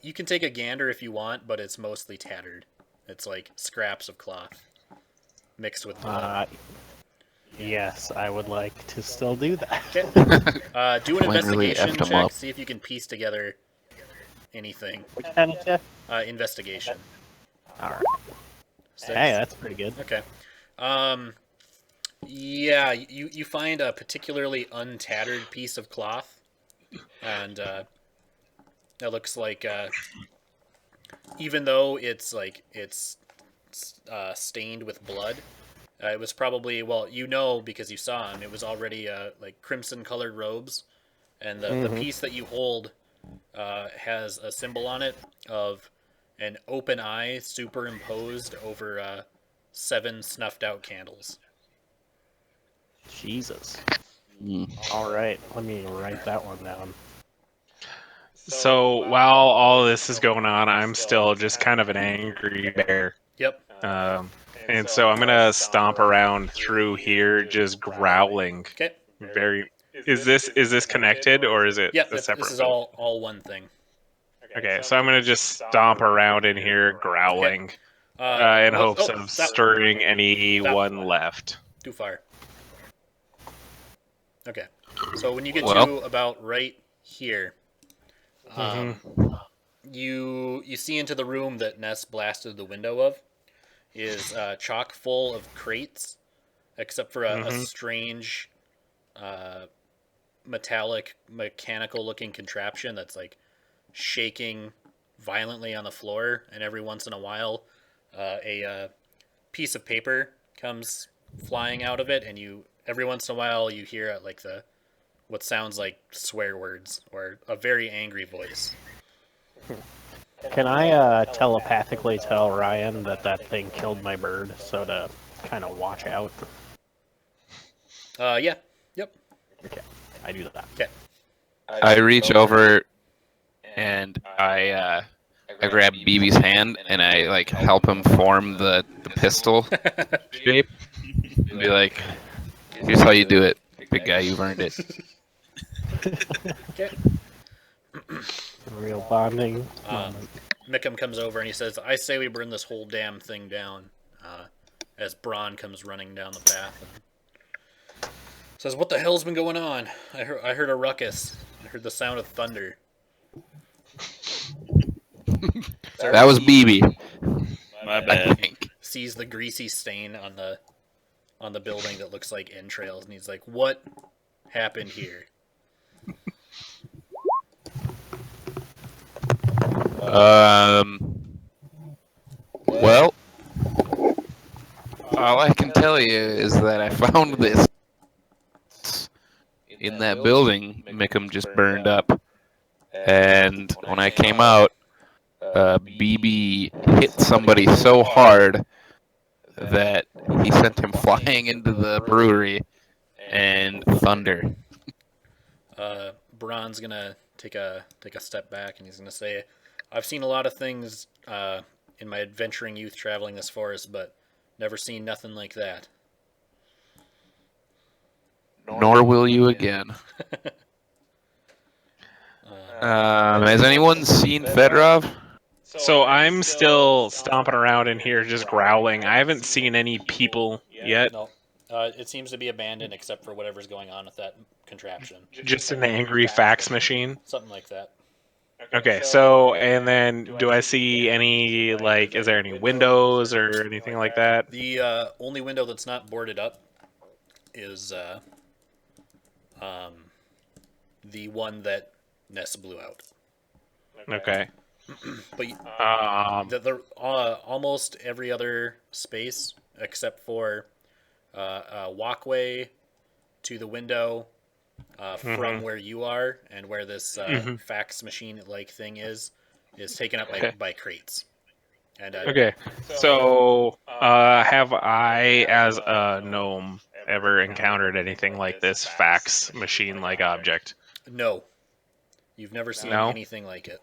You can take a gander if you want, but it's mostly tattered. It's like scraps of cloth mixed with blood. Yes, I would like to still do that. Okay. Do an Flynn really investigation effed him check. up. See if you can piece together anything. What kind of check? Investigation. Alright. 6. Hey, that's pretty good. Okay. Yeah, you find a particularly untattered piece of cloth, and it looks like even though it's stained with blood, it was probably, well, you know, because you saw him, it was already like crimson colored robes, and the piece that you hold has a symbol on it of an open eye superimposed over 7 snuffed out candles. Jesus. Mm. Alright, let me write that one down. So while all this is going on, I'm still just kind of an angry bear. Yep. And so I'm gonna stomp around through here, just growling. Okay. Very. Is this connected or is it Yep. a separate? This is all one thing. Okay, so I'm gonna just stomp around in here, growling, in hopes of stirring anyone left. Too far. Okay. So when you get Well. to about right here, you see into the room that Ness blasted the window of is chock full of crates, except for a strange metallic mechanical looking contraption that's like shaking violently on the floor, and every once in a while a piece of paper comes flying out of it, and every once in a while you hear like what sounds like swear words or a very angry voice. Can I telepathically tell Ryan that thing killed my bird, so to kind of watch out? Yeah. Yep. Okay, I do that. Okay. I reach over and I grab BB's hand and I like help him form the pistol shape and be like, "Here's how you do it, big guy. You've earned it." Okay. Real bonding. Mickham comes over and he says, "I say we burn this whole damn thing down." As Braun comes running down the path and says, "What the hell's been going on? I heard a ruckus. I heard the sound of thunder." That was BB. My I bad. think. Sees the greasy stain on the building that looks like entrails, and he's like, "What happened here?" Well, all I can tell you is that I found this in that building Mickham just burned up. And when I came out, BB hit somebody so hard that he sent him flying into the brewery and thunder. Braun's gonna take a step back, and he's gonna say, "I've seen a lot of things in my adventuring youth traveling this forest, but never seen nothing like that." Nor will you again. Has anyone seen Fedorov? So I'm still stomping around in here, just growling. I haven't seen any people yet. No. It seems to be abandoned except for whatever's going on with that contraption. Just an angry fax machine. Something like that. Okay, so, and then do I see any, like, is there any windows or anything like that? The only window that's not boarded up is the one that Ness blew out. Okay. But almost every other space except for a walkway to the window from where you are and where this fax machine-like thing is taken up by crates. And Okay, so have I, as a gnome, ever encountered anything like this fax machine-like object? No. You've never seen anything like it.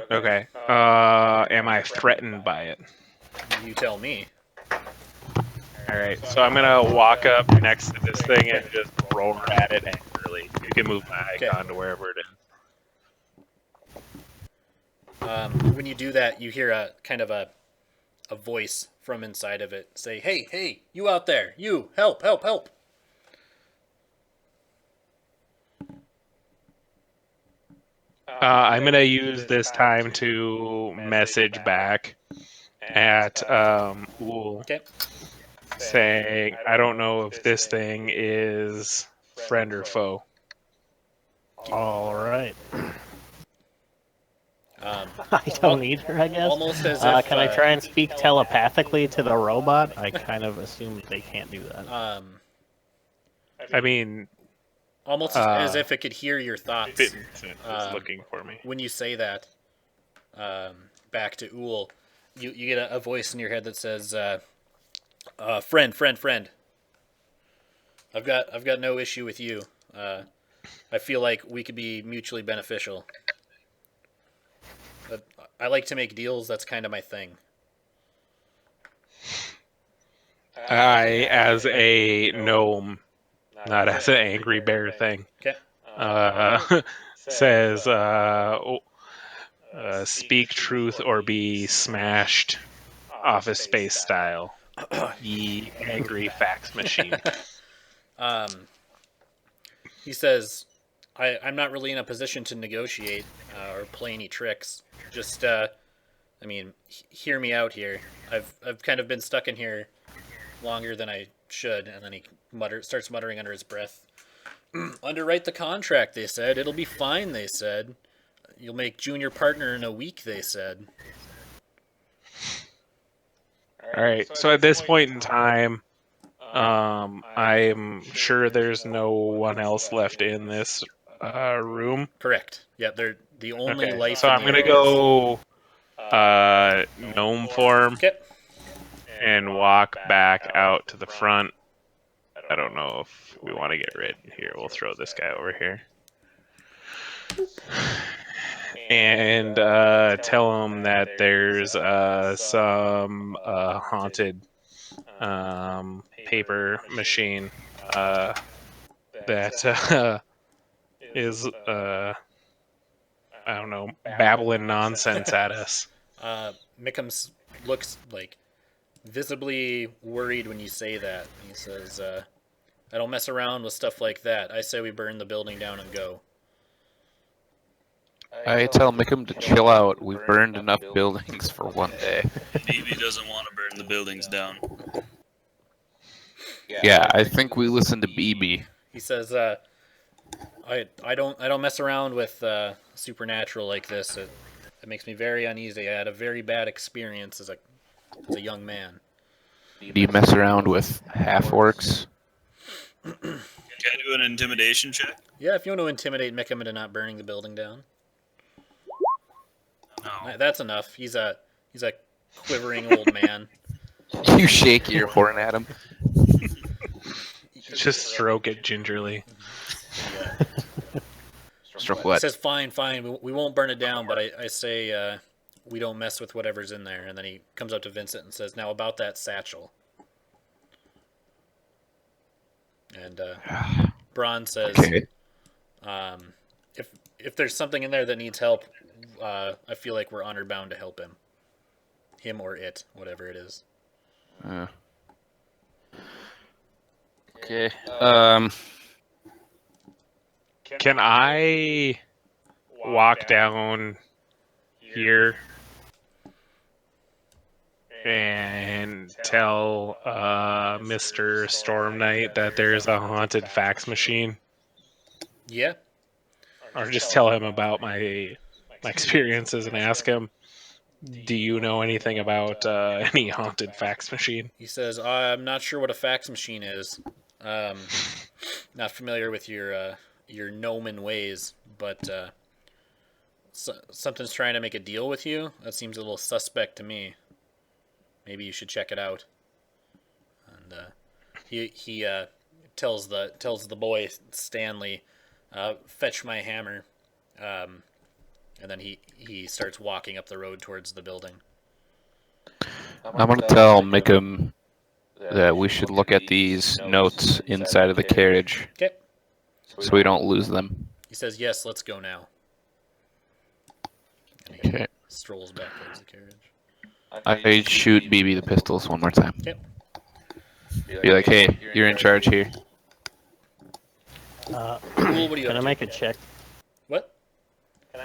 Okay. Am I threatened by it? You tell me. Alright, so I'm gonna walk up next to this thing and just roar at it angrily. You can move my icon to wherever it is. When you do that, you hear a kind of a voice from inside of it say, "Hey, hey, you out there! You, help, help, help!" I'm gonna use this time to message back at Uul, Okay. saying, I don't know if this thing is friend or foe. All right. Um, I don't either, I guess. almost as if. Can I try and speak telepathically to the robot? I kind of assume they can't do that. I mean, Almost as if it could hear your thoughts. Vincent is looking for me. When you say that, back to Uul, you get a voice in your head that says, "Friend, friend, friend. I've got no issue with you. I feel like we could be mutually beneficial. But I like to make deals. That's kind of my thing." I, as a gnome, not as an angry bear thing, Okay. says, speak truth or be smashed, Office Space style, ye angry fax machine. He says, I'm not really in a position to negotiate or play any tricks. Just, hear me out here. I've kind of been stuck in here longer than I should. And then he starts muttering under his breath. Underwrite the contract, they said. It'll be fine, they said. You'll make junior partner in a week, they said. All right. So at this point in time, I'm sure there's no one else left in this room. Correct. Yeah, they're the only Okay. life. So in I'm the gonna area. go gnome form Okay. and walk back out to the front. I don't know if we want to get rid here. We'll throw this guy over here. And tell him that there's some haunted paper machine that is, I don't know, babbling nonsense at us. Mickums looks like visibly worried when you say that. He says, I don't mess around with stuff like that. I say we burn the building down and go. I tell Mickham to chill out. We've burned enough buildings for one day. BB doesn't want to burn the buildings down. Yeah, I think we listen to BB. He says, I don't mess around with supernatural like this. It makes me very uneasy. I had a very bad experience as a young man. Do you mess around with half-orcs? Can I do an intimidation check? Yeah, if you want to intimidate Mickham into not burning the building down. No. That's enough. He's a quivering old man. You shake your horn at him. Just stroke it gingerly. Stroke He what? says, fine, we won't burn it down, but I say we don't mess with whatever's in there. And then he comes up to Vincent and says, now about that satchel. And Braun says, Okay. if there's something in there that needs help, I feel like we're honor bound to help him. Him or it, whatever it is. Okay. Can I walk down here and tell Mr. Storm Knight that there's a haunted fax machine? Yeah. Or just tell him about my experiences and ask him, do you know anything about any haunted fax machine? He says, I'm not sure what a fax machine is. Not familiar with your gnomon ways, but something's trying to make a deal with you. That seems a little suspect to me. Maybe you should check it out. And he tells the boy Stanley, fetch my hammer. And then he starts walking up the road towards the building. I'm going to tell Mickham that we should look at these notes inside of the carriage. Okay. So we don't lose them. He says, yes, let's go now. And he Okay. strolls back towards the carriage. I shoot BB the pistols one more time. Yep. Be like, hey, you're in charge here. Cool, what do you Can up I to? make a check? What?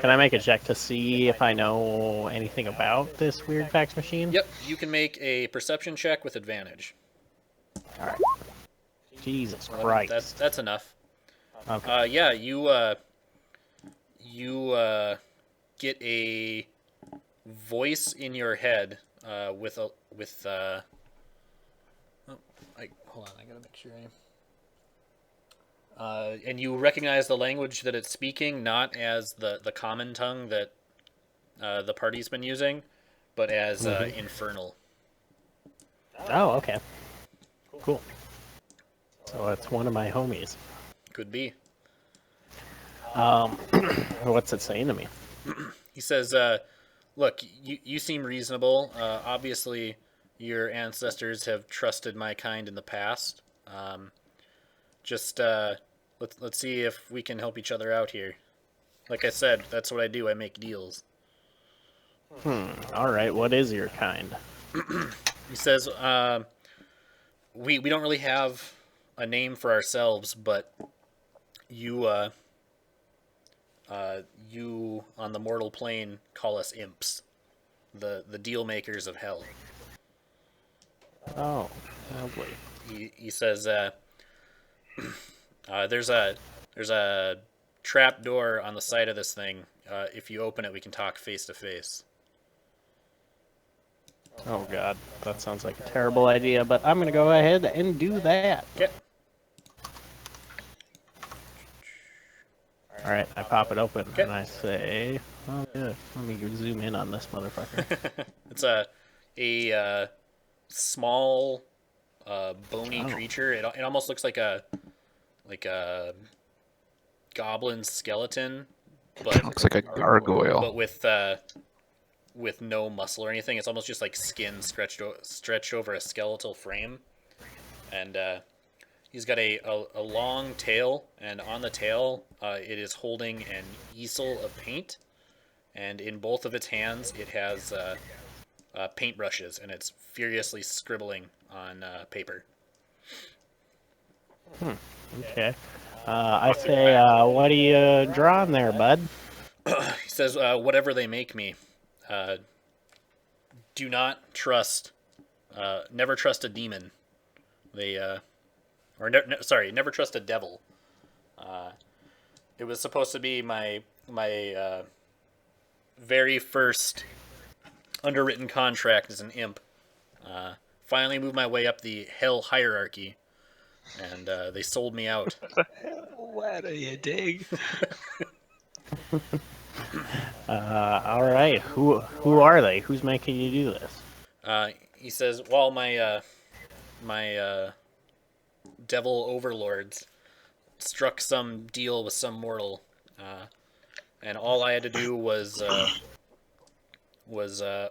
Can I make a check to see if I know anything about this weird fax machine? Yep, you can make a perception check with advantage. All right. Jesus Well, Christ. that's enough. Okay. Yeah, you get a voice in your head with oh, hold on, I gotta make sure and you recognize the language that it's speaking, not as the common tongue that the party's been using, but as infernal. Oh, okay. Cool. So it's one of my homies. Could be. What's it saying to me? He says, look, you seem reasonable. Obviously, your ancestors have trusted my kind in the past. Let's see if we can help each other out here. Like I said, that's what I do. I make deals. All right. What is your kind? He says, we don't really have a name for ourselves, but you on the mortal plane call us imps, the deal makers of hell. Oh, lovely. He says, there's a trap door on the side of this thing. If you open it, we can talk face to face. Oh God, that sounds like a terrible idea, but I'm gonna go ahead and do that. Okay. All right, I pop it open and I say, "Oh, good. Let me zoom in on this motherfucker." It's a small, bony creature. It almost looks like a goblin skeleton, but Looks like a gargoyle. but with no muscle or anything. It's almost just like skin stretched over a skeletal frame, and he's got a long tail, and on the tail it is holding an easel of paint, and in both of its hands it has paintbrushes, and it's furiously scribbling on paper. Okay. I say, what are you drawing there, bud? He says, whatever they make me, do not trust, never trust a demon. Never trust a devil. It was supposed to be my very first underwritten contract as an imp. Finally moved my way up the hell hierarchy, and they sold me out. What do you dig? All right. Who are they? Who's making you do this? He says, well, my devil overlords struck some deal with some mortal, and all I had to do was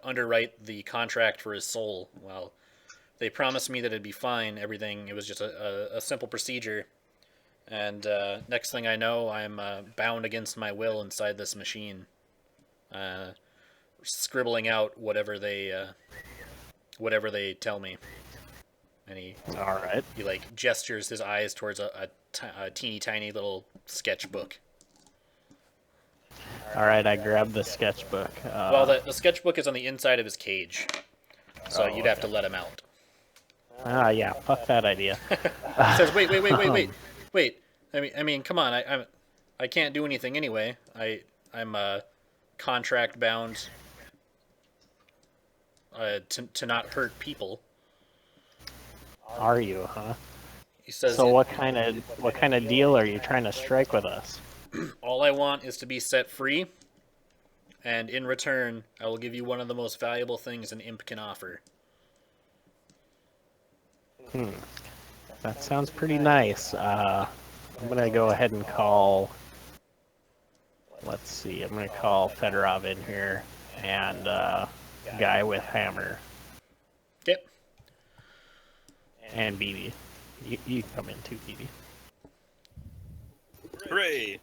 underwrite the contract for his soul. Well, they promised me that it'd be fine, everything. It was just a simple procedure. And next thing I know, I'm bound against my will inside this machine, scribbling out whatever they tell me. And he like gestures his eyes towards a teeny tiny little sketchbook. All right, I grabbed the sketchbook. Well, the sketchbook is on the inside of his cage, so you'd have to let him out. Yeah, fuck that idea. He says, wait. I mean, come on. I can't do anything anyway. I'm contract bound to not hurt people. Are you, huh? He says, So what kind of deal are you trying to strike with us? all I want is to be set free, and in return, I will give you one of the most valuable things an imp can offer. That sounds pretty nice. I'm gonna go ahead and call. Let's see. I'm gonna call Fedorov in here and guy with hammer Yep. and BB. You come in too, BB. Hooray!